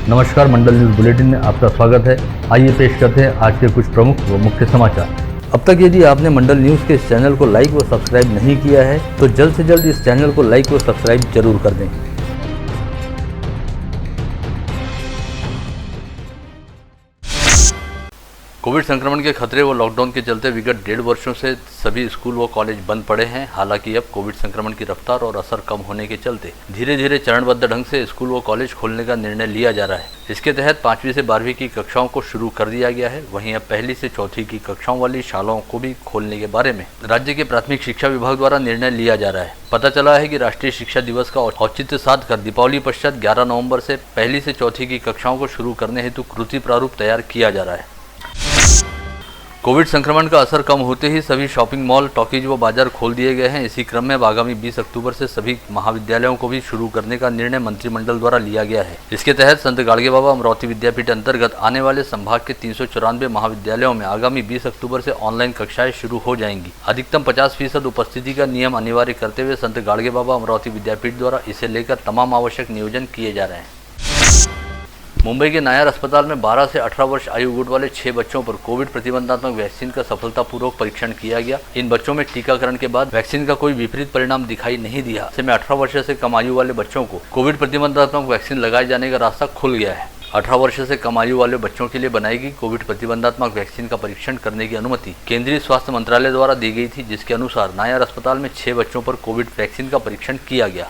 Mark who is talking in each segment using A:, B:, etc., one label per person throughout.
A: नमस्कार, मंडल news bulletin में आपका स्वागत है। आइए पेश करते हैं आज के कुछ प्रमुख व मुख्य समाचार। अब तक यदि आपने मंडल न्यूज के इस चैनल को लाइक व सब्सक्राइब नहीं किया है तो जल्द से जल्द इस चैनल को लाइक व सब्सक्राइब जरूर कर दें। कोविड संक्रमण के खतरे व लॉकडाउन के चलते विगत 1.5 वर्षों से सभी स्कूल व कॉलेज बंद पड़े हैं। हालांकि अब कोविड संक्रमण की रफ्तार और असर कम होने के चलते धीरे धीरे चरणबद्ध ढंग से स्कूल व कॉलेज खोलने का निर्णय लिया जा रहा है। इसके तहत 5वीं से 12वीं की कक्षाओं को शुरू कर दिया गया है। वहीं अब पहली से चौथी की कक्षाओं वाली शालाओं को भी खोलने के बारे में राज्य के प्राथमिक शिक्षा विभाग द्वारा निर्णय लिया जा रहा है। पता चला है कि राष्ट्रीय शिक्षा दिवस का औचित्य साध कर दीपावली पश्चात 11 नवंबर से पहली से चौथी की कक्षाओं को शुरू करने हेतु कृति प्रारूप तैयार किया जा रहा है। कोविड संक्रमण का असर कम होते ही सभी शॉपिंग मॉल, टॉकीज व बाजार खोल दिए गए हैं। इसी क्रम में आगामी 20 अक्टूबर से सभी महाविद्यालयों को भी शुरू करने का निर्णय मंत्रिमंडल द्वारा लिया गया है। इसके तहत संत गाड़गे बाबा अमरावती विद्यापीठ अंतर्गत आने वाले संभाग के 394 महाविद्यालयों में आगामी 20 अक्टूबर से ऑनलाइन कक्षाएं शुरू हो जाएंगी। अधिकतम 50% उपस्थिति का नियम अनिवार्य करते हुए संत गाड़गे बाबा अमरावती विद्यापीठ द्वारा इसे लेकर तमाम आवश्यक नियोजन किए जा रहे हैं। मुंबई के नायर अस्पताल में 12 से 18 वर्ष आयु गुट वाले 6 बच्चों पर कोविड प्रतिबंधात्मक वैक्सीन का सफलतापूर्वक परीक्षण किया गया। इन बच्चों में टीकाकरण के बाद वैक्सीन का कोई विपरीत परिणाम दिखाई नहीं दिया। ऐसे में 18 वर्ष से कम आयु वाले बच्चों को कोविड प्रतिबंधात्मक वैक्सीन लगाए जाने का रास्ता खुल गया है। 18 वर्ष से कम आयु वाले बच्चों के लिए बनाई गई कोविड प्रतिबंधात्मक वैक्सीन का परीक्षण करने की अनुमति केंद्रीय स्वास्थ्य मंत्रालय द्वारा दी गई थी, जिसके अनुसार नायर अस्पताल में 6 बच्चों पर कोविड वैक्सीन का परीक्षण किया गया।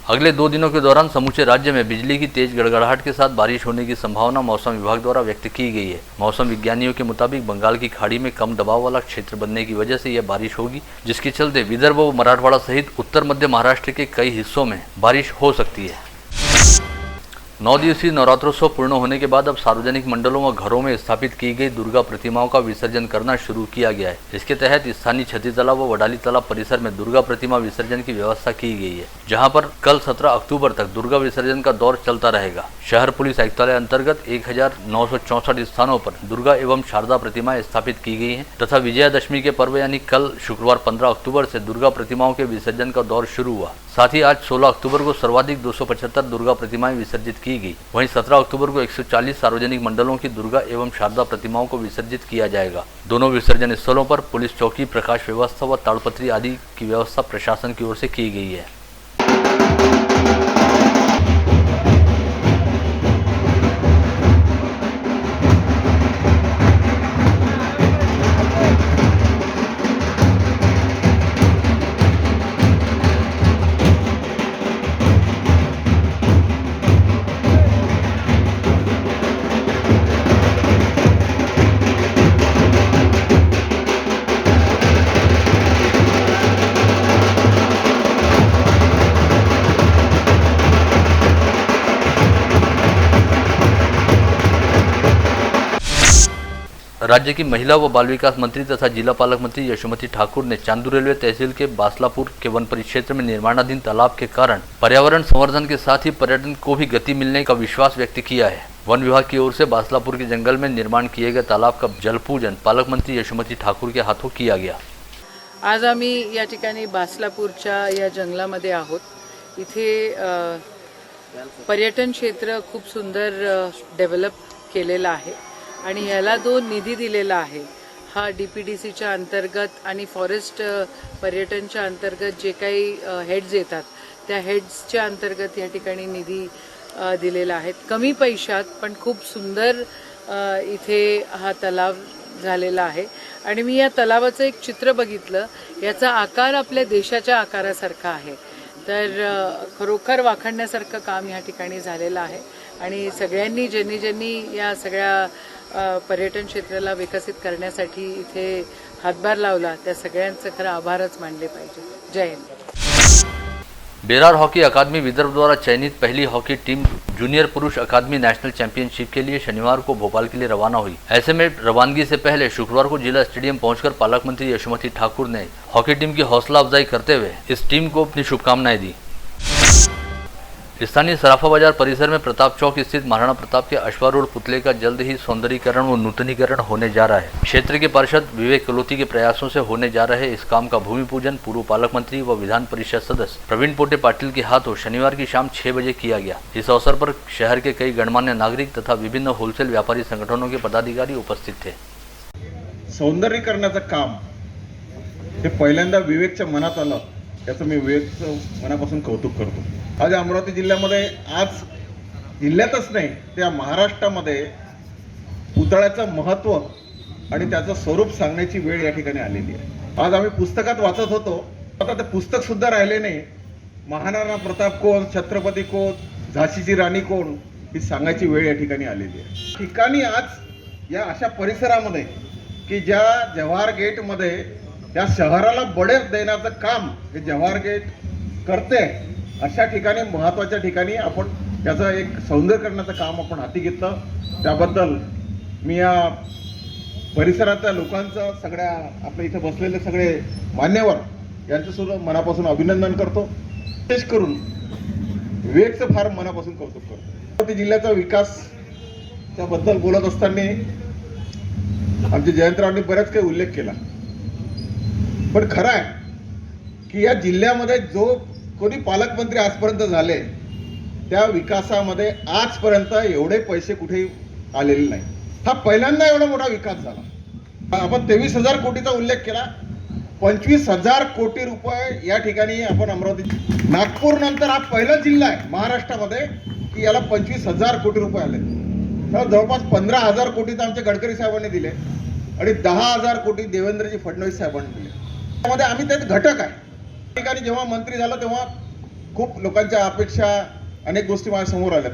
A: अगले 2 दिनों के दौरान समूचे राज्य में बिजली की तेज गड़गड़ाहट के साथ बारिश होने की संभावना मौसम विभाग द्वारा व्यक्त की गई है। मौसम विज्ञानियों के मुताबिक बंगाल की खाड़ी में कम दबाव वाला क्षेत्र बनने की वजह से यह बारिश होगी, जिसके चलते विदर्भ व मराठवाड़ा सहित उत्तर मध्य महाराष्ट्र के कई हिस्सों में बारिश हो सकती है। 9 दिवसीय नवरात्रोत्सव पूर्ण होने के बाद अब सार्वजनिक मंडलों व घरों में स्थापित की गई दुर्गा प्रतिमाओं का विसर्जन करना शुरू किया गया है। इसके तहत स्थानीय छती तालाब व वडाली तालाब परिसर में दुर्गा प्रतिमा विसर्जन की व्यवस्था की गई है, जहां पर कल 17 अक्टूबर तक दुर्गा विसर्जन का दौर चलता रहेगा। शहर पुलिस आयुक्तालय अंतर्गत 1964 स्थानों पर दुर्गा एवं शारदा प्रतिमाएं स्थापित की गई हैं तथा विजयादशमी के पर्व यानी कल शुक्रवार 15 अक्टूबर से दुर्गा प्रतिमाओं के विसर्जन का दौर शुरू हुआ। साथ ही आज 16 अक्टूबर को सर्वाधिक 275 दुर्गा प्रतिमाएं विसर्जित की गई। वहीं 17 अक्टूबर को 140 सार्वजनिक मंडलों की दुर्गा एवं शारदा प्रतिमाओं को विसर्जित किया जाएगा। दोनों विसर्जन स्थलों पर पुलिस चौकी, प्रकाश व्यवस्था व ताड़पत्री आदि की व्यवस्था प्रशासन की ओर से की गई है। राज्य की महिला व बाल विकास मंत्री तथा जिला पालक मंत्री यशोमती ठाकुर ने चांदू रेलवे तहसील के बासलापुर के वन परिक्षेत्र में निर्माणाधीन तालाब के कारण पर्यावरण संवर्धन के साथ ही पर्यटन को भी गति मिलने का विश्वास व्यक्त किया है। वन विभाग की ओर से बासलापुर के जंगल में निर्माण किए गए तालाब का जल पूजन पालक मंत्री यशोमती ठाकुर के हाथों किया गया।
B: आज आम्ही या ठिकाणी बासलापूरच्या या जंगलामध्ये आहोत। इथे पर्यटन क्षेत्र खूप सुंदर डेव्हलप केलेला आहे आणि याला जो निधी दिलेला आहे हा DPDCच्या अंतर्गत आणि फॉरेस्ट पर्यटनच्या अंतर्गत जे काही हेड्स येतात त्या हेड्सच्या अंतर्गत या ठिकाणी निधी दिलेला आहे। कमी पैशात पण खूप सुंदर इथे हा तलाव झालेला आहे आणि मी या तलावाचं एक चित्र बघितलं। याचा आकार आपल्या देशाच्या आकारासारखा आहे, तर खरोखर वाखाणण्यासारखं काम या ठिकाणी झालेलं आहे आणि सगळ्यांनी ज्यांनी या सगळ्या पर्यटन क्षेत्राला विकसित करण्यासाठी इथे हातभार लावला त्या सगळ्यांचे खरं आभारच मानले पाहिजे। जय हिंद।
A: बेरार हॉकी अकादमी विदर्भ द्वारा चयनित पहली हॉकी टीम जूनियर पुरुष अकादमी नेशनल चैंपियनशिप के लिए शनिवार को भोपाल के लिए रवाना हुई। ऐसे में रवानगी से पहले शुक्रवार को जिला स्टेडियम पहुंचकर पालक मंत्री यशोमती ठाकुर ने हॉकी टीम की हौसला अफजाई करते हुए इस टीम को अपनी शुभकामनाएं दी। स्थानीय सराफा बाजार परिसर में प्रताप चौक स्थित महाराणा प्रताप के अश्वारूढ़ पुतले का जल्द ही सौंदर्यीकरण व नूतनीकरण होने जा रहा है। क्षेत्र के पार्षद विवेक कलोती के प्रयासों से होने जा रहे इस काम का भूमि पूजन पूर्व पालक मंत्री व विधान परिषद सदस्य प्रवीण पोटे पाटिल के हाथों शनिवार की शाम 6 बजे किया गया। इस अवसर पर शहर के कई गणमान्य नागरिक तथा विभिन्न होलसेल व्यापारी संगठनों के पदाधिकारी उपस्थित थे।
C: सौंदर्यीकरणाचं काम हे पहिल्यांदा विवेकच्या मनात आलं, त्याचं मी विवेकचं मनापासून कौतुक करतो। आज अमरावती जिल्ह्यामध्ये, आज जिल्ह्यातच नाही त्या महाराष्ट्रामध्ये पुतळ्याचं महत्त्व आणि त्याचं स्वरूप सांगण्याची वेळ या ठिकाणी आलेली आहे। आज आम्ही पुस्तकात वाचत होतो, आता ते पुस्तक सुद्धा राहिले नाही। महाराणा प्रताप कोण, छत्रपती कोण, झाशीची राणी कोण, ही सांगायची वेळ या ठिकाणी आलेली आहे। ठिकाणी आज या अशा परिसरामध्ये की ज्या जवाहर गेटमध्ये या शहराला बढत देण्याचं काम हे जवाहर गेट करते, अशा ठिकाणी महत्त्वाच्या ठिकाणी आपण याचं एक सौंदर्यीकरणाचं काम आपण हाती घेतलं। त्याबद्दल मी या परिसरातल्या लोकांचं, सगळ्या आपल्या इथे बसलेले सगळे मान्यवर यांचं सुद्धा मनापासून अभिनंदन करतो। विशेष करून विवेकचं फार मनापासून कौतुक करतो। अमरावती जिल्ह्याचा विकासच्या बद्दल बोलत असताना आमचे जयंतरावांनी बरेच काही उल्लेख केला, पण खरं आहे की या जिल्ह्यामध्ये जो कोणी पालकमंत्री आजपर्यंत झाले त्या विकासामध्ये आजपर्यंत एवढे पैसे कुठेही आलेले नाही। हा पहिल्यांदा एवढा मोठा विकास झाला। आपण 23,000 कोटीचा उल्लेख केला, 25,000 कोटी रुपये या ठिकाणी आपण अमरावती, नागपूर नंतर हा पहिला जिल्हा आहे महाराष्ट्रामध्ये की याला 25,000 कोटी रुपये आले। तर जवळपास 15,000 कोटी तर आमच्या गडकरी साहेबांनी दिले आणि 10,000 कोटी देवेंद्रजी फडणवीस साहेबांनी दिले। त्यामध्ये आम्ही त्यात घटक आहे। ठिकाणी जेव्हा मंत्री झालं तेव्हा खूप लोकांच्या अपेक्षा, अनेक गोष्टी माझ्या समोर आल्या,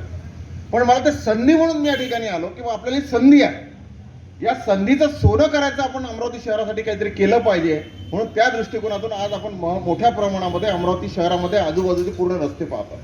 C: पण मला ते संधी म्हणून मी या ठिकाणी आलो की आपल्याला संधी आहे, या संधीचं सोनं करायचं आपण अमरावती शहरासाठी काहीतरी केलं पाहिजे। म्हणून त्या दृष्टिकोनातून आज आपण मोठ्या प्रमाणामध्ये अमरावती शहरामध्ये आजूबाजूचे पूर्ण रस्ते पाहतो।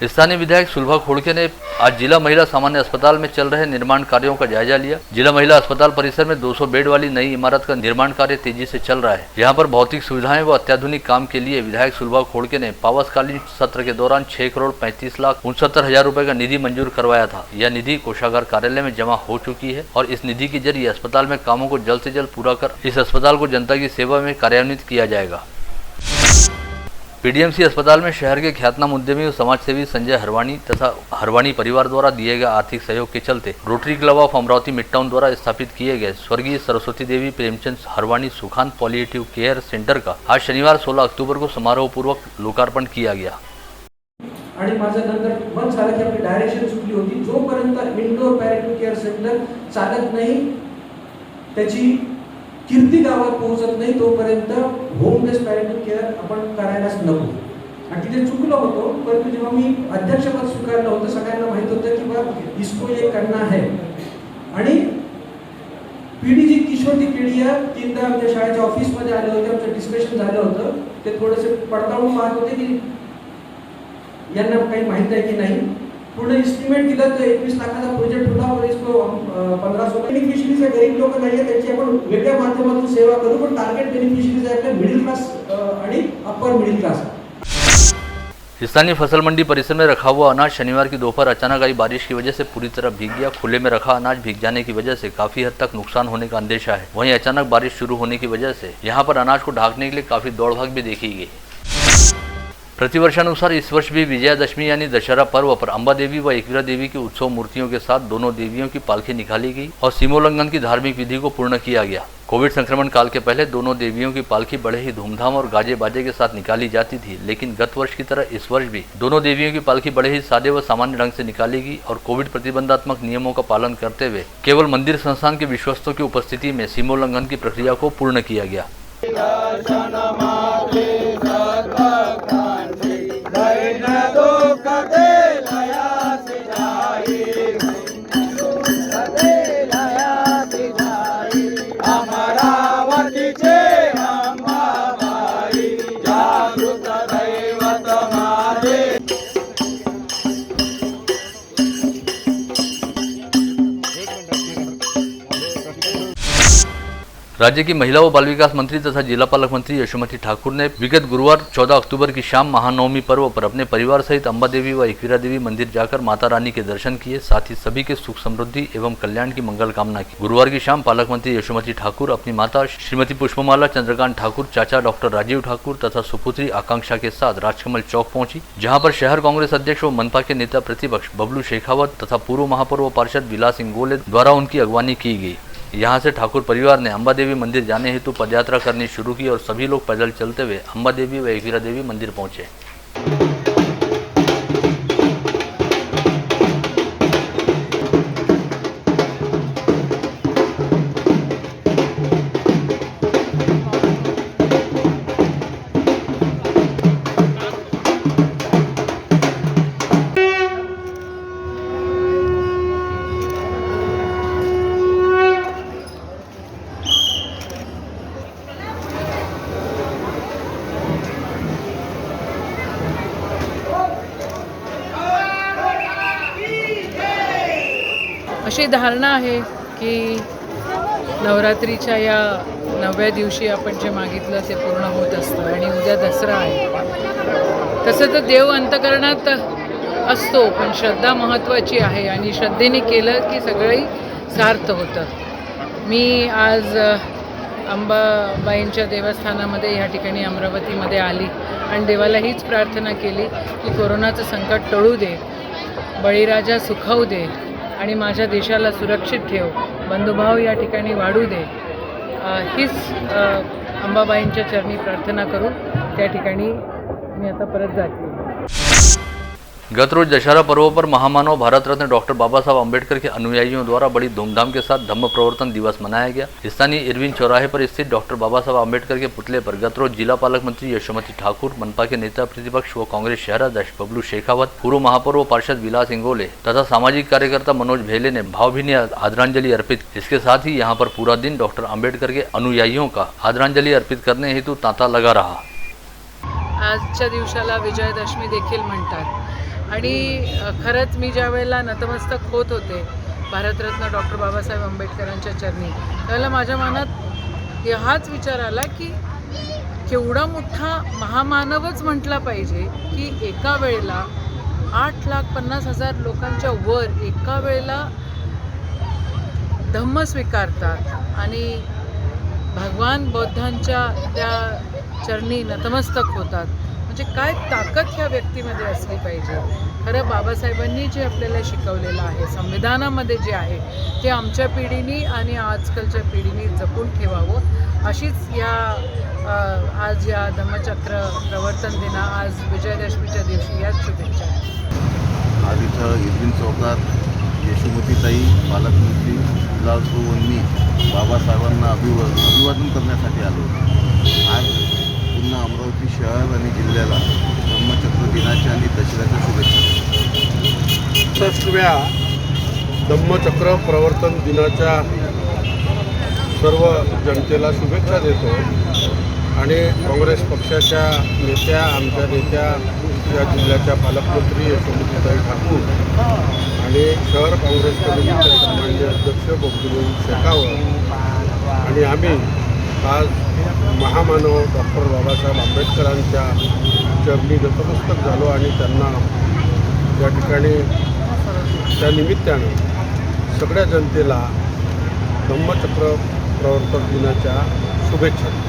A: स्थानीय विधायक सुलभा खोड़के ने आज जिला महिला सामान्य अस्पताल में चल रहे निर्माण कार्यों का जायजा लिया। जिला महिला अस्पताल परिसर में 200 बेड वाली नई इमारत का निर्माण कार्य तेजी से चल रहा है। यहाँ पर भौतिक सुविधाएं व अत्याधुनिक काम के लिए विधायक सुलभा खोड़के ने पावसकालीन सत्र के दौरान 6,35,69,000 रुपए का निधि मंजूर करवाया था। यह निधि कोषागार कार्यालय में जमा हो चुकी है और इस निधि के जरिए अस्पताल में कामों को जल्द से जल्द पूरा कर इस अस्पताल को जनता की सेवा में कार्यान्वित किया जाएगा। पीडीएमसी अस्पताल में शहर के ख्यातनाम उद्यमी और समाजसेवी संजय हरवाणी तथा हरवाणी परिवार द्वारा दिए गए आर्थिक सहयोग के चलते rotary club of Amravati mid town द्वारा स्थापित किए गए स्वर्गीय सरस्वती देवी प्रेमचंद हरवाणी सुखांत पॉलिएटिव केयर सेंटर का आज शनिवार 16 अक्टूबर को समारोहपूर्वक लोकार्पण किया गया।
D: आणि माझं नंतर मन झालं की आपली डायरेक्शन चुकली होती। जोपर्यंत इंडोर पॅरेंटल केअर सेंटर चालत नाही, त्याची कीर्ती गावात पोहोचत नाही, तोपर्यंत होम बेस्ड पॅरेंटल केअर आपण करायलाच नको। आणि तिथे चुकलो होतो, परंतु जेव्हा मी अध्यक्षपद स्वीकारलं होतं सगळ्यांना माहित होतं की बा इसको ये करना है। आणि पीडीजी किशोर केडिया 3दा आमच्या शाळेच्या ऑफिसमध्ये आले होते, आमचं डिस्कशन झालं होतं। ते थोडेसे पडताळून पाहत होते की यांना काही माहित आहे की नाही। पूर्ण एस्टिमेट दिला तर 21 लाखाचा प्रोजेक्ट होता और इसको 1500 बेनिफिशियरीज आहे, गरीब लोक नाही आहे, त्यांची आपण वेगळ्या माध्यमातून सेवा करू, पण टार्गेट बेनिफिशियरीज आहे आपल्या मिडिल क्लास आणि अपर मिडिल क्लास।
A: स्थानीय फसल मंडी परिसर में रखा हुआ अनाज शनिवार की दोपहर अचानक आई बारिश की वजह से पूरी तरह भीग गया। खुले में रखा अनाज भीग जाने की वजह से काफी हद तक नुकसान होने का अंदेशा है। वहीं अचानक बारिश शुरू होने की वजह से यहां पर अनाज को ढांकने के लिए काफी दौड़भाग भी देखी गई। प्रतिवर्षानुसार इस वर्ष भी विजयादशमी यानी दशहरा पर्व पर अंबा देवी व एकवीरा देवी की उत्सव मूर्तियों के साथ दोनों देवियों की पालकी निकाली गई और सीमोल्लंघन की धार्मिक विधि को पूर्ण किया गया। कोविड संक्रमण काल के पहले दोनों देवियों की पालकी बड़े ही धूमधाम और गाजे बाजे के साथ निकाली जाती थी, लेकिन गत वर्ष की तरह इस वर्ष भी दोनों देवियों की पालकी बड़े ही सादे व सामान्य ढंग से निकाली गई और कोविड प्रतिबंधात्मक नियमों का पालन करते हुए केवल मंदिर संस्थान के विश्वस्तों की उपस्थिति में सीमोल्लंघन की प्रक्रिया को पूर्ण किया गया। राज्य की महिला व बाल विकास मंत्री तथा जिला पालक मंत्री यशोमती ठाकुर ने विगत गुरुवार 14 अक्टूबर की शाम महानवमी पर्व पर अपने परिवार सहित अम्बा देवी व एकवीरा देवी मंदिर जाकर माता रानी के दर्शन किए, साथ ही सभी के सुख समृद्धि एवं कल्याण की मंगल कामना की। गुरुवार की शाम पालक मंत्री यशोमती ठाकुर अपनी माता श्रीमती पुष्पमाला चंद्रकांत ठाकुर, चाचा डॉक्टर राजीव ठाकुर तथा सुपुत्री आकांक्षा के साथ राजकमल चौक पहुंची, जहां पर शहर कांग्रेस अध्यक्ष व मनपा के नेता प्रतिपक्ष बबलू शेखावत तथा पूर्व महापौर व पार्षद विलास इंगोले द्वारा उनकी अगवानी की गई। यहां से ठाकुर परिवार ने अम्बा देवी मंदिर जाने हेतु पदयात्रा करनी शुरू की और सभी लोग पैदल चलते हुए अम्बा देवी व एकवीरा देवी मंदिर पहुंचे।
B: अशी धारणा आहे की नवरात्रीच्या या 9व्या दिवशी आपण जे मागितलं ते पूर्ण होत असतं आणि उद्या दसरा आहे। तसं तर देव अंतकरणात असतो, पण श्रद्धा महत्त्वाची आहे आणि श्रद्धेने केलं की सगळंही सार्थ होतं। मी आज अंबाबाईंच्या देवस्थानामध्ये या ठिकाणी अमरावतीमध्ये आली आणि देवाला हीच प्रार्थना केली की कोरोनाचं संकट टळू दे, बळीराजा सुखावू दे आणि माझ्या देशाला सुरक्षित ठेव, बंधुभाव या ठिकाणी वाढू दे। हीच अंबाबाईंच्या चरणी प्रार्थना करून त्या ठिकाणी मी आता परत जाते।
A: गत रोज दशहरा पर्व पर महामानव भारत रत्न डॉक्टर बाबा साहब अम्बेडकर के अनुयायियों द्वारा बड़ी धूमधाम के साथ धम्म प्रवर्तन दिवस मनाया गया। स्थानीय इरविन चौराहे पर स्थित डॉक्टर बाबा साहब अम्बेडकर के पुतले पर गत रोज जिला पालक मंत्री यशोमती ठाकुर, मनपा के नेता प्रतिपक्ष व कांग्रेस शहराध्यक्ष बबलू शेखावत, पूर्व महापौर व पार्षद विलास इंगोले तथा सामाजिक कार्यकर्ता मनोज भेले ने भावभीनी आदरांजलि अर्पित। इसके साथ ही यहाँ पर पूरा दिन डॉक्टर अम्बेडकर के अनुयायियों का आदरांजलि अर्पित करने हेतु तांता लगा रहा।
B: आजच्या दिवसाला विजयादशमी देखील म्हणतात आणि खरंच मी ज्या वेळेला नतमस्तक होत होते भारतरत्न डॉक्टर बाबासाहेब आंबेडकरांच्या चरणी, त्यावेळेला माझ्या मनात हाच विचार आला की केवढा मोठा महामानवच म्हटला पाहिजे की एका वेळेला 8,50,000 लोकांच्या वर एका वेळेला धम्म स्वीकारतात आणि भगवान बौद्धांच्या त्या चरणी नतमस्तक होतात। म्हणजे काय ताकद ह्या व्यक्तीमध्ये असली पाहिजे। खरं बाबासाहेबांनी जे आपल्याला शिकवलेलं आहे, संविधानामध्ये जे आहे ते आमच्या पिढीनी आणि आजकालच्या पिढीनी जपून ठेवावं, अशीच या आज या धम्मचक्र प्रवर्तन दिना, आज विजयादशमीच्या दिवशी याच शुभेच्छा।
E: आज इथं इरविन चौकात यशोमतीताई, पालकमंत्री विलास मी बाबासाहेबांना अभिवादन करण्यासाठी आलो। आज पुन्हा अमरावती शहर आणि जिल्ह्याला धम्मचक्र दिनाच्या आणि दसऱ्याच्या शुभेच्छा।
F: 66व्या धम्मचक्र प्रवर्तन दिनाच्या सर्व जनतेला शुभेच्छा देतो आणि काँग्रेस पक्षाच्या नेत्या, आमच्या नेत्या, या जिल्ह्याच्या पालकमंत्री यशोमतीताई ठाकूर आणि शहर काँग्रेस कमिटीचे सन्माननीय अध्यक्ष बबलू शेखावत आणि आम्ही आज महामानव डॉक्टर बाबासाहेब आंबेडकरांच्या चरणी नतमस्तक झालो आणि त्यांना या ठिकाणी त्या निमित्तानं सगळ्या जनतेला धम्मचक्र प्रवर्तन दिनाच्या शुभेच्छा।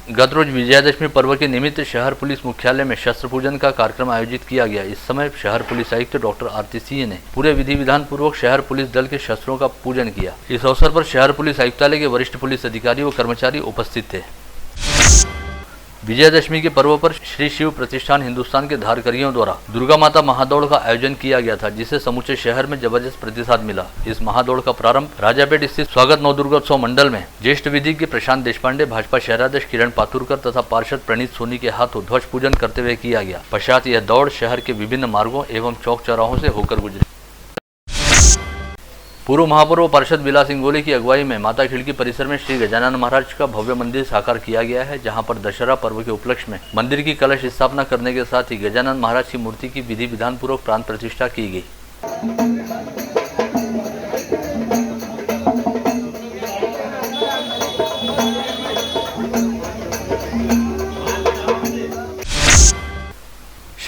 A: गत रोज विजयादशमी पर्व के निमित्त शहर पुलिस मुख्यालय में शस्त्र पूजन का कार्यक्रम आयोजित किया गया। इस समय शहर पुलिस आयुक्त डॉक्टर आरती सिंह ने पूरे विधि विधान पूर्वक शहर पुलिस दल के शस्त्रों का पूजन किया। इस अवसर पर शहर पुलिस आयुक्तालय के वरिष्ठ पुलिस अधिकारी व कर्मचारी उपस्थित थे। विजयादशमी के पर्व पर श्री शिव प्रतिष्ठान हिंदुस्तान के धारकरियों द्वारा दुर्गा माता महादौड़ का आयोजन किया गया था, जिसे समूचे शहर में जबरदस्त प्रतिसाद मिला। इस महादौड़ का प्रारंभ राजापेट स्थित स्वागत नवदुर्गोत्सव मंडल में ज्येष्ठ विधिज्ञ प्रशांत देशपांडे, भाजपा शहराध्यक्ष किरण पातुरकर तथा पार्षद प्रणीत सोनी के हाथों ध्वज पूजन करते हुए किया गया। पश्चात यह दौड़ शहर के विभिन्न मार्गों एवं चौक चौराहों से होकर गुजरी। पूर्व महापौर व पार्षद विलास इंगोले की अगुवाई में माता खिड़की परिसर में श्री गजानन महाराज का भव्य मंदिर साकार किया गया है, जहां पर दशहरा पर्व के उपलक्ष्य में मंदिर की कलश स्थापना करने के साथ ही गजानन महाराज की मूर्ति की विधि विधान पूर्वक प्राण प्रतिष्ठा की गई।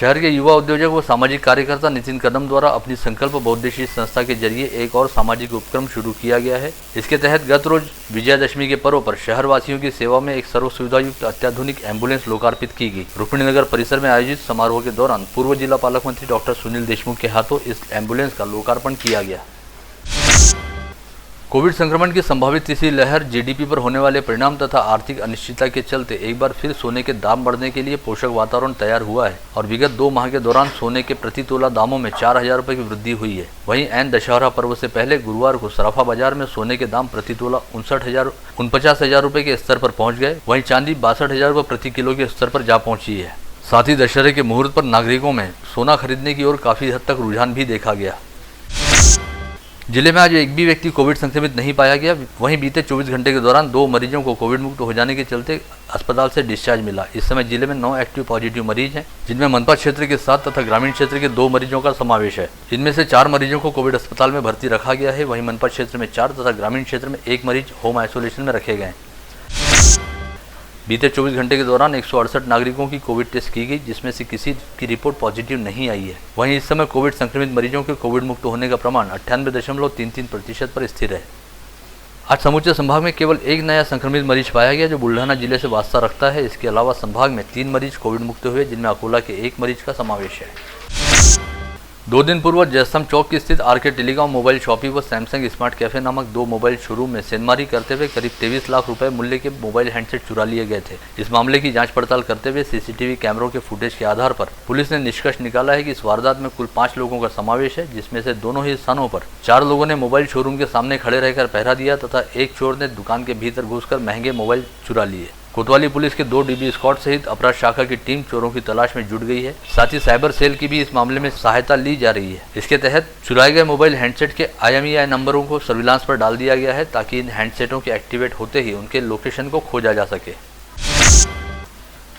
A: शहर के युवा उद्योजक व सामाजिक कार्यकर्ता नितिन कदम द्वारा अपनी संकल्प बहुउद्देशीय संस्था के जरिए एक और सामाजिक उपक्रम शुरू किया गया है। इसके तहत गत रोज विजयादशमी के पर्व पर शहर वासियों की सेवा में एक सर्व सुविधा युक्त अत्याधुनिक एम्बुलेंस लोकार्पित की गई। रुक्मिणीनगर परिसर में आयोजित समारोह के दौरान पूर्व जिला पालक मंत्री डॉक्टर सुनील देशमुख के हाथों इस एम्बुलेंस का लोकार्पण किया गया। कोविड संक्रमण की संभावित तीसरी लहर, जीडीपी पर होने वाले परिणाम तथा आर्थिक अनिश्चितता के चलते एक बार फिर सोने के दाम बढ़ने के लिए पोषक वातावरण तैयार हुआ है और विगत 2 माह के दौरान सोने के प्रति तोला दामों में 4000 रुपये की वृद्धि हुई है। वहीं ऐन दशहरा पर्व से पहले गुरुवार को सराफा बाजार में सोने के दाम प्रति तोला 49,000 रुपये के स्तर पर पहुंच गए। वहीं चांदी 62,000 रुपये प्रति किलो के स्तर पर जा पहुंची है। साथ ही दशहरे के मुहूर्त पर नागरिकों में सोना खरीदने की ओर काफी हद तक रुझान भी देखा गया। जिले में आज एक भी व्यक्ति कोविड संक्रमित नहीं पाया गया। वहीं बीते 24 घंटे के दौरान 2 मरीजों को कोविड मुक्त हो जाने के चलते अस्पताल से डिस्चार्ज मिला। इस समय जिले में 9 एक्टिव पॉजिटिव मरीज हैं, जिनमें मनपा क्षेत्र के 7 तथा ग्रामीण क्षेत्र के 2 मरीजों का समावेश है। इनमें से 4 मरीजों को कोविड अस्पताल में भर्ती रखा गया है। वहीं मनपा क्षेत्र में 4 तथा ग्रामीण क्षेत्र में 1 मरीज होम आइसोलेशन में रखे गए। बीते 24 घंटे के दौरान 168 नागरिकों की कोविड टेस्ट की गई, जिसमें से किसी की रिपोर्ट पॉजिटिव नहीं आई है। वहीं इस समय कोविड संक्रमित मरीजों के कोविड मुक्त होने का प्रमाण 98.33% पर स्थिर है। आज समूचे संभाग में केवल एक नया संक्रमित मरीज पाया गया, जो बुल्ढाना जिले से वास्ता रखता है। इसके अलावा संभाग में 3 मरीज कोविड मुक्त हुए, जिनमें अकोला के 1 मरीज का समावेश है। 2 दिन पूर्व जयस्तंभ चौक स्थित आरके टेलीकॉम मोबाइल शॉपी व सैमसंग स्मार्ट कैफे नामक 2 मोबाइल शोरूम में सेंधमारी करते हुए करीब 23 लाख रुपए मूल्य के मोबाइल हैंडसेट चुरा लिए गए थे। इस मामले की जांच पड़ताल करते हुए सीसीटीवी कैमरों के फुटेज के आधार पर पुलिस ने निष्कर्ष निकाला है कि इस वारदात में कुल 5 लोगों का समावेश है, जिसमें से दोनों ही स्थानों पर 4 लोगों ने मोबाइल शोरूम के सामने खड़े रहकर पहरा दिया तथा एक चोर ने दुकान के भीतर घुसकर महंगे मोबाइल चुरा लिए। कोतवाली पुलिस के 2 डीबी स्क्वाड सहित अपराध शाखा की टीम चोरों की तलाश में जुट गई है। साथ ही साइबर सेल की भी इस मामले में सहायता ली जा रही है। इसके तहत चुराए गए मोबाइल हैंडसेट के IMEI नंबरों को सर्विलांस पर डाल दिया गया है, ताकि इन हैंडसेटों के एक्टिवेट होते ही उनके लोकेशन को खोजा जा सके।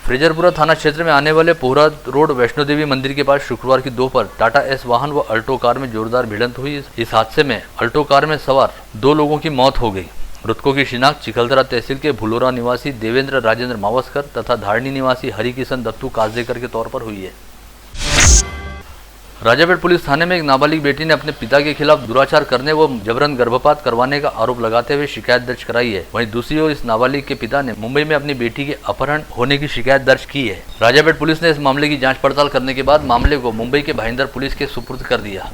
A: फ्रेजरपुरा थाना क्षेत्र में आने वाले पोहरा रोड वैष्णो देवी मंदिर के पास शुक्रवार की दोपहर टाटा एस वाहन व अल्टो कार में जोरदार भिड़ंत हुई। इस हादसे में अल्टो कार में सवार 2 लोगों की मौत हो गई। मृतकों की शिनाख्त चिखलदरा तहसील के भुलोरा निवासी देवेंद्र राजेंद्र मावस्कर तथा धारणी निवासी हरिकिशन दत्तू काजदेकर के तौर पर हुई है। राजापेट पुलिस थाने में एक नाबालिग बेटी ने अपने पिता के खिलाफ दुराचार करने व जबरन गर्भपात करवाने का आरोप लगाते हुए शिकायत दर्ज कराई है। वहीं दूसरी ओर इस नाबालिग के पिता ने मुंबई में अपनी बेटी के अपहरण होने की शिकायत दर्ज की है। राजापेट पुलिस ने इस मामले की जांच पड़ताल करने के बाद मामले को मुंबई के भाईंदर पुलिस के सुपुर्द कर दिया।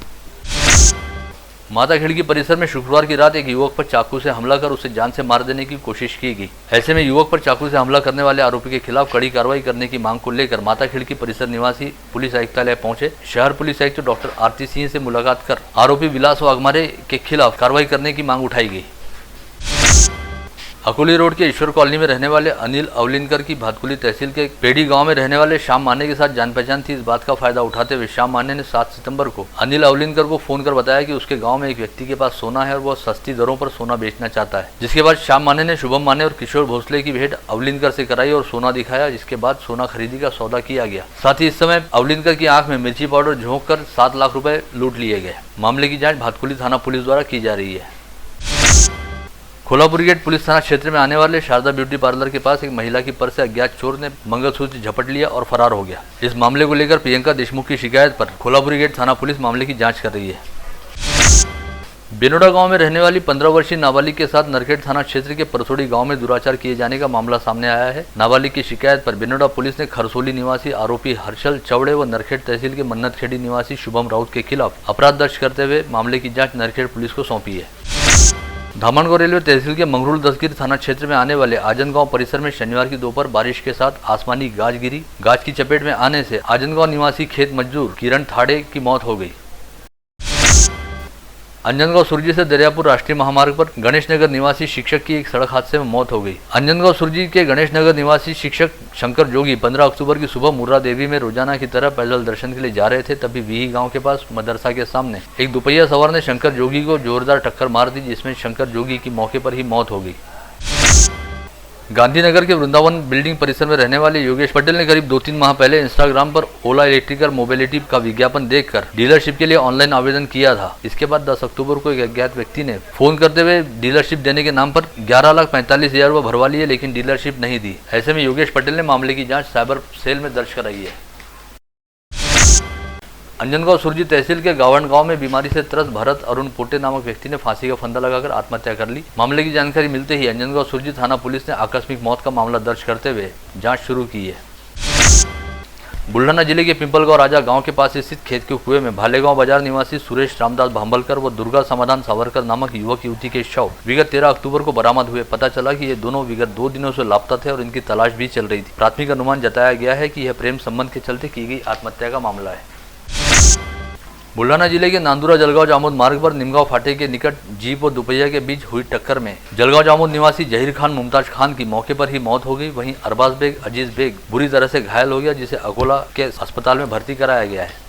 A: माता खिड़की परिसर में शुक्रवार की रात एक युवक पर चाकू से हमला कर उसे जान से मार देने की कोशिश की गई। ऐसे में युवक पर चाकू से हमला करने वाले आरोपी के खिलाफ कड़ी कार्रवाई करने की मांग को लेकर माता खिड़की परिसर निवासी पुलिस आयुक्तालय पहुंचे। शहर पुलिस आयुक्त डॉक्टर आरती सिंह से मुलाकात कर आरोपी विलास वाघमारे के खिलाफ कार्रवाई करने की मांग उठाई गई। अकोली रोड के ईश्वर कॉलोनी में रहने वाले अनिल अवलिनकर की भातकुली तहसील के पेड़ी गांव में रहने वाले श्याम माने के साथ जान पहचान थी। इस बात का फायदा उठाते हुए श्याम माने ने 7 सितंबर को अनिल अवलिनकर को फोन कर बताया कि उसके गांव में एक व्यक्ति के पास सोना है और वह सस्ती दरों पर सोना बेचना चाहता है। जिसके बाद श्याम माने ने शुभम माने और किशोर भोसले की भेंट अवलिनकर से कराई और सोना दिखाया, जिसके बाद सोना खरीदी का सौदा किया गया। साथ ही इस समय अवलिनकर की आंख में मिर्ची पाउडर झोंक कर 7 लाख रुपए लूट लिए गए। मामले की जाँच भातकुली थाना पुलिस द्वारा की जा रही है। कोल्हापुर गेट पुलिस थाना क्षेत्र में आने वाले शारदा ब्यूटी पार्लर के पास एक महिला की पर्स से अज्ञात चोर ने मंगलसूत्र झपट लिया और फरार हो गया। इस मामले को लेकर प्रियंका देशमुख की शिकायत पर कोल्हापुर गेट थाना पुलिस मामले की जांच कर रही है। बेनोडा गांव में रहने वाली 15 वर्षीय नाबालिग के साथ नरखेड़ थाना क्षेत्र के परसोड़ी गांव में दुराचार किए जाने का मामला सामने आया है। नाबालिग की शिकायत पर बेनोडा पुलिस ने खरसोली निवासी आरोपी हर्षल चौड़े व नरखेड़ तहसील के मन्नतखेड़ी निवासी शुभम राउत के खिलाफ अपराध दर्ज करते हुए मामले की जाँच नरखेड़ पुलिस को सौंपी है। धामनगांव रेलवे तहसील के मंगरूल दसगिर थाना क्षेत्र में आने वाले आजनगांव परिसर में शनिवार की दोपहर बारिश के साथ आसमानी गाज गिरी। गाज की चपेट में आने से आजनगांव निवासी खेत मजदूर किरण थाड़े की मौत हो गई। अंजनगांव सुरजी से दरियापुर राष्ट्रीय महामार्ग पर गणेश नगर निवासी शिक्षक की एक सड़क हादसे में मौत हो गई। अंजनगांव सुरजी के गणेश नगर निवासी शिक्षक शंकर जोगी 15 अक्टूबर की सुबह मुर्रा देवी में रोजाना की तरह पैदल दर्शन के लिए जा रहे थे। तभी वीही गांव के पास मदरसा के सामने एक दुपहिया सवार ने शंकर जोगी को जोरदार टक्कर मार दी, जिसमें शंकर जोगी की मौके पर ही मौत हो गई। गांधीनगर के वृंदावन बिल्डिंग परिसर में रहने वाले योगेश पटेल ने करीब 2-3 माह पहले इंस्टाग्राम पर ओला इलेक्ट्रिकल मोबिलिटी का विज्ञापन देखकर डीलरशिप के लिए ऑनलाइन आवेदन किया था। इसके बाद 10 अक्टूबर को एक अज्ञात व्यक्ति ने फोन करते हुए डीलरशिप देने के नाम पर 11,45,000 रुपये भरवा लिए, लेकिन डीलरशिप नहीं दी। ऐसे में योगेश पटेल ने मामले की जाँच साइबर सेल में दर्ज कराई है। अंजनगांव सुरजी तहसील के गावण गांव में बीमारी से त्रस्त भरत अरुण पोटे नामक व्यक्ति ने फांसी का फंदा लगाकर आत्महत्या कर ली। मामले की जानकारी मिलते ही अंजनगांव सुरजी थाना पुलिस ने आकस्मिक मौत का मामला दर्ज करते हुए जांच शुरू की है। बुल्ढाना जिले के पिंपलगांव राजा गांव के पास स्थित खेत के कुएं में भालेगांव बाजार निवासी सुरेश रामदास भांबलकर व दुर्गा समाधान सावरकर नामक युवक युवती के शव विगत 13 अक्टूबर को बरामद हुए। पता चला कि ये दोनों विगत 2 दिनों से लापता थे और इनकी तलाश भी चल रही थी। प्राथमिक अनुमान जताया गया है कि यह प्रेम संबंध के चलते की गई आत्महत्या का मामला है। बुल्ढाना जिले के नांदुरा जलगांव जामोद मार्ग पर निमगांव फाटे के निकट जीप और दुपहिया के बीच हुई टक्कर में जलगांव जामोद निवासी जहीर खान मुमताज खान की मौके पर ही मौत हो गई। वहीं अरबाज बेग अजीज बेग बुरी तरह से घायल हो गया, जिसे अकोला के अस्पताल में भर्ती कराया गया है।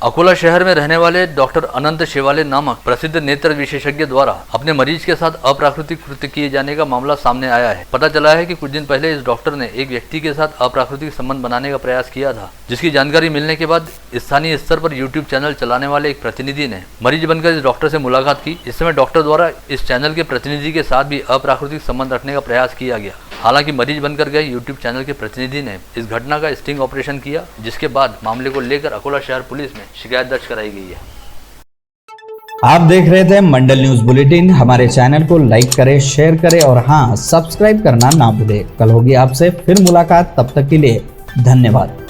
A: अकोला शहर में रहने वाले डॉक्टर अनंत शेवाले नामक प्रसिद्ध नेत्र विशेषज्ञ द्वारा अपने मरीज के साथ अप्राकृतिक कृत्य किए जाने का मामला सामने आया है। पता चला है कि कुछ दिन पहले इस डॉक्टर ने एक व्यक्ति के साथ अप्राकृतिक संबंध बनाने का प्रयास किया था, जिसकी जानकारी मिलने के बाद स्थानीय स्तर पर यूट्यूब चैनल चलाने वाले एक प्रतिनिधि ने मरीज बनकर इस डॉक्टर से मुलाकात की। इस समय डॉक्टर द्वारा इस चैनल के प्रतिनिधि के साथ भी अप्राकृतिक संबंध रखने का प्रयास किया गया। हालांकि मरीज बनकर गए यूट्यूब चैनल के प्रतिनिधि ने इस घटना का स्टिंग ऑपरेशन किया, जिसके बाद मामले को लेकर अकोला शहर पुलिस में शिकायत दर्ज कराई गई है।
G: आप देख रहे थे मंडल न्यूज बुलेटिन। हमारे चैनल को लाइक करें, शेयर करें और हाँ, सब्सक्राइब करना ना भूलें। कल होगी आपसे फिर मुलाकात, तब तक के लिए धन्यवाद।